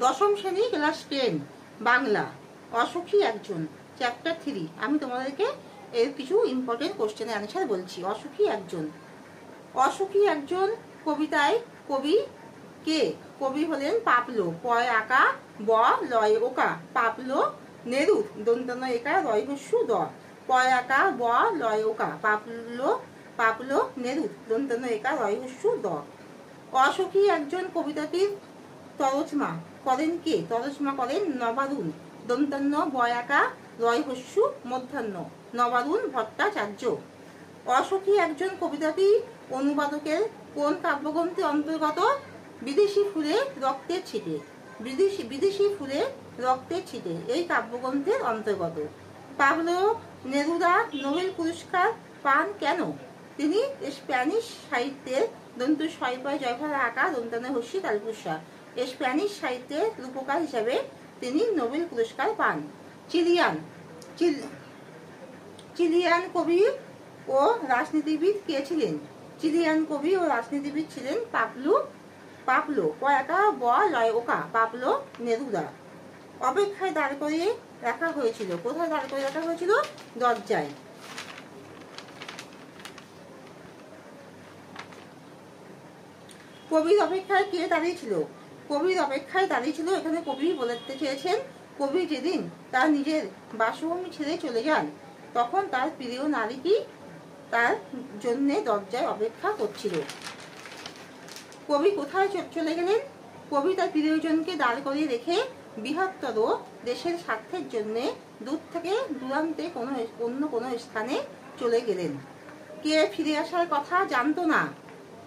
দশম শ্রেণী ক্লাস 10 বাংলা, অসুখী একজন, চ্যাপ্টার 3। আমি তোমাদেরকে এর কিছু ইম্পর্টেন্ট কোশ্চেনের অ্যান্সার বলছি। অসুখী একজন। অসুখী একজন কবিতায় কবি কে? কবি হলেন পাবলো। পয় আকা ব লয় ওকা, পাবলো নেরুদ, দন্তন্য একা রয় হস্যু দ, পয় আকা ব লয় ওকা, পাবলো নেরুদ, দন্তন্য একা রয় হস্যু দ। অসুখী একজন কবিতাটির তরজমা করেন কে? তরজমা করেন নবারুণ, দন্তন্য বয়াকা রয় হস্যু মধ্যাহ্ন, নবারুণ ভট্টাচার্য। অসুখী একজন কবিতাটি অনুবাদকের কোন কাব্যগ্রন্থের অন্তর্গত? বিদেশি ফুলে রক্তের ছিটে, বিদেশি ফুলে রক্তের ছিটে এই কাব্যগ্রন্থের অন্তর্গত। পাবলো নেরুদা নোবেল পুরস্কার পান কেন? তিনি স্প্যানিশ সাহিত্যের দন্তু শয়পয় জয়ফলা আঁকা দন্তানে হস্যি তালপুষা, স্প্যানিশ সাহিত্যের রূপকার হিসাবে তিনি নোবেল পুরস্কার পান। চিলিয়ান কবি ও রাজনীতিবিদ কে ছিলেন? চিলিয়ান কবি ও রাজনীতিবিদ ছিলেন পাবলো পয়াকা ব লয় ওকা, পাবলো নেরুদা। অপেক্ষায় দাঁড় করিয়ে রাখা হয়েছিল। কোথায় দাঁড় করিয়ে রাখা হয়েছিল? দরজায়। কবির অপেক্ষায় কে দাঁড়িয়েছিল? কবির অপেক্ষায় দাঁড়িয়েছিল, এখানে কবি বলতে চেয়েছেন কবি যেদিন তার নিজের বাসভূমি ছেড়ে চলে যান তখন তার প্রিয় নারীটি তার জন্য দরজায় অপেক্ষা করছিল। কবি কোথায় চলে গেলেন? কবি তার প্রিয়জনকে দাঁড় করিয়ে রেখে বৃহত্তর দেশের স্বার্থের জন্য দূর থেকে দূরান্তে অন্য কোনো স্থানে চলে গেলেন। কে ফিরে আসার কথা জানতো না?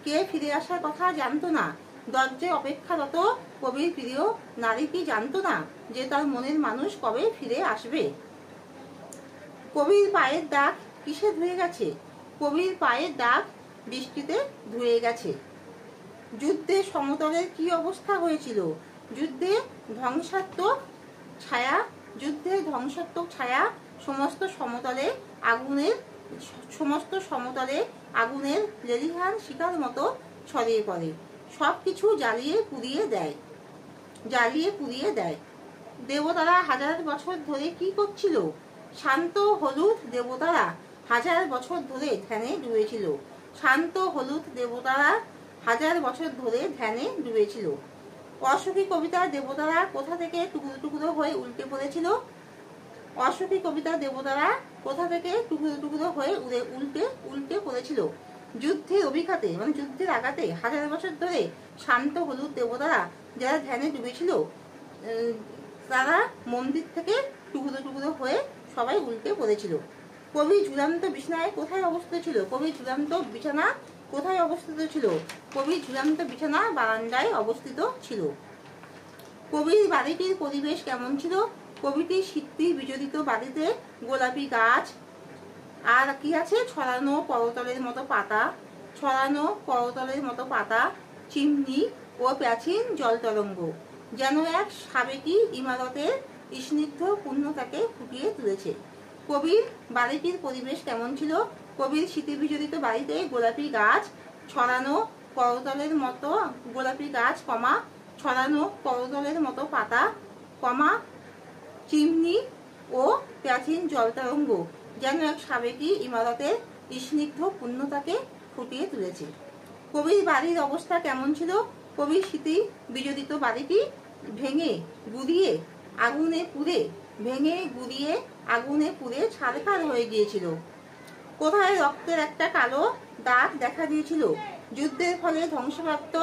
কে ফিরে আসার কথা জানতো না? দরজায় অপেক্ষারত কবির প্রিয় নারী কি জানতো না যে তার মনের মানুষ কবে ফিরে আসবে? কবির পায়ের দাগ কিসে ধুয়ে গেছে? কবির পায়ের দাগ বৃষ্টিতে ধুয়ে গেছে। যুদ্ধে সমতলের কি অবস্থা হয়েছিল? যুদ্ধে ধ্বংসাত্মক ছায়া সমস্ত সমতলে আগুনের লেলিহান শিকার মতো ছড়িয়ে পড়ে, সবকিছু জ্বালিয়ে পুড়িয়ে দেয়। দেবতারা হাজার বছর ধরে কি করছিল? শান্ত হলুদ দেবতারা হাজার বছর ধরে ধ্যানে ডুবেছিল। শান্ত হলুদ দেবতারা হাজার বছর ধরে ধ্যানে ডুবেছিল। অসুখী কবিতার দেবতারা কোথা থেকে টুকরো টুকরো হয়ে উল্টে পড়েছিল? অসুখী কবিতার দেবতারা কোথা থেকে টুকরো টুকরো হয়ে উল্টে পড়েছিল? যুদ্ধের অভিঘাতে মানে যুদ্ধের আঘাতে হাজার বছর ধরে শান্ত হলুদ দেবতারা যারা ধ্যানে ডুবেছিল তারা মন্দির থেকে টুকরো টুকরো হয়ে সবাই উল্টে পড়েছিল। কবি ঝুলন্ত বিছানায় কোথায় অবস্থিত ছিল? কবি ঝুলন্ত বিছানা কোথায় অবস্থিত ছিল? কবি ঝুলন্ত বিছানা বারান্দায় অবস্থিত ছিল। কবির বাড়িটির পরিবেশ কেমন ছিল? কবিটির শীতটি বিজড়িত বাড়িতে গোলাপি গাছ আর কি আছে? ছড়ানো করতলের মতো পাতা, চিমনি ও প্রাচীন জল তরঙ্গ যেন এক সাবেকি ইমারতের স্নিগ্ধ পূর্ণতাকে ফুটিয়ে তুলেছে। কবির বাড়িটির পরিবেশ কেমন ছিল? কবির শীতে বিজড়িত বাড়িতে গোলাপি গাছ, ছড়ানো করতলের মতো ছড়ানো করতলের মতো পাতা, চিমনি ও প্রাচীন জলতরঙ্গ যেন এক সাবেকি ইমারতের স্নিগ্ধ পূর্ণতাকে ফুটিয়ে তুলেছে। কবির বাড়ির অবস্থা কেমন ছিল? কবির শীতে বিজড়িত বাড়িটি ভেঙে গুড়িয়ে আগুনে পুড়ে ছারখার হয়ে গিয়েছিল। কোথায় রক্তের একটা কালো দাগ দেখা দিয়েছিল? যুদ্ধের ফলে ধ্বংসপ্রাপ্ত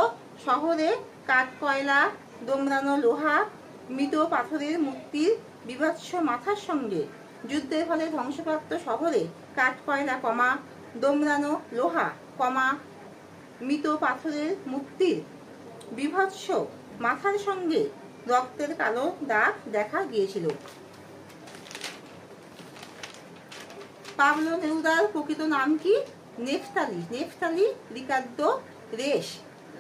শহরে কাঠ কয়লা, দোমড়ানো লোহা, মৃত পাথরের মূর্তির বিভৎস মাথার সঙ্গে। যুদ্ধের ফলে ধ্বংসপ্রাপ্ত শহরে কাঠ কয়লা দোমড়ানো লোহা মৃত পাথরের মূর্তির বিভৎস মাথার সঙ্গে রক্তের কালো দাগ দেখা গিয়েছিল। পাবলো নেরুদার প্রকৃত নাম কি? নেফতালি রিকার্দো রেস,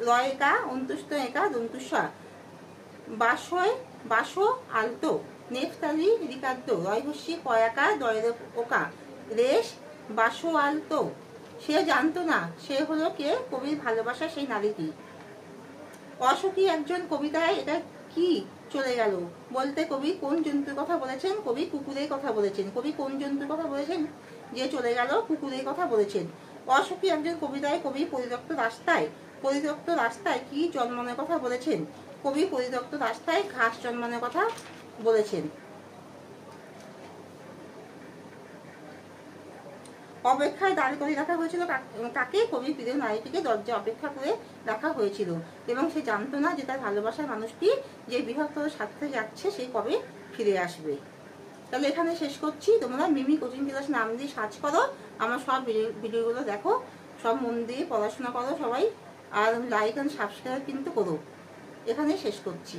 রয়কা অন্তুষ্ট একা দন্তুষা, বাসো আলতো। নেফতালি রিকার্দো রয়হস্যি কয়াকা দয়ের ওকা, রেস বাসো আলতো। সে জানতো না সে হলো কে? কবির ভালোবাসা সেই নারীটি। অসুখী একজন কবিতায় এটা কি চলে গেল। বলতে কবি কোন জন্তুর কথা বলেছেন? কবি কুকুরের কথা বলেছেন। কবি কোন জন্তুর কথা বলেছেন যে চলে গেল? কুকুরের কথা বলেছেন। অসুখী একজন কবিতায় কবি পরিত্যক্ত রাস্তায় কি জন্মানোর কথা বলেছেন? কবি পরিত্যক্ত রাস্তায় ঘাস জন্মানোর কথা বলেছেন। অপেক্ষায় দাঁড় করে রাখা হয়েছিল কাকে? কবি প্রিয় নারীটিকে দরজা অপেক্ষা করে রাখা হয়েছিল এবং সে জানতো না যে তার ভালোবাসার মানুষটি যে বৃহত্তর স্বার্থে যাচ্ছে সে কবে ফিরে আসবে। তাহলে এখানে শেষ করছি। তোমরা মিমি কোচিং ক্লাস নাম দিয়ে সার্চ করো, আমার সব ভিডিওগুলো দেখো, সব মন দিয়ে পড়াশোনা করো সবাই, আর লাইক অ্যান্ড সাবস্ক্রাইব কিন্তু করো। এখানে শেষ করছি।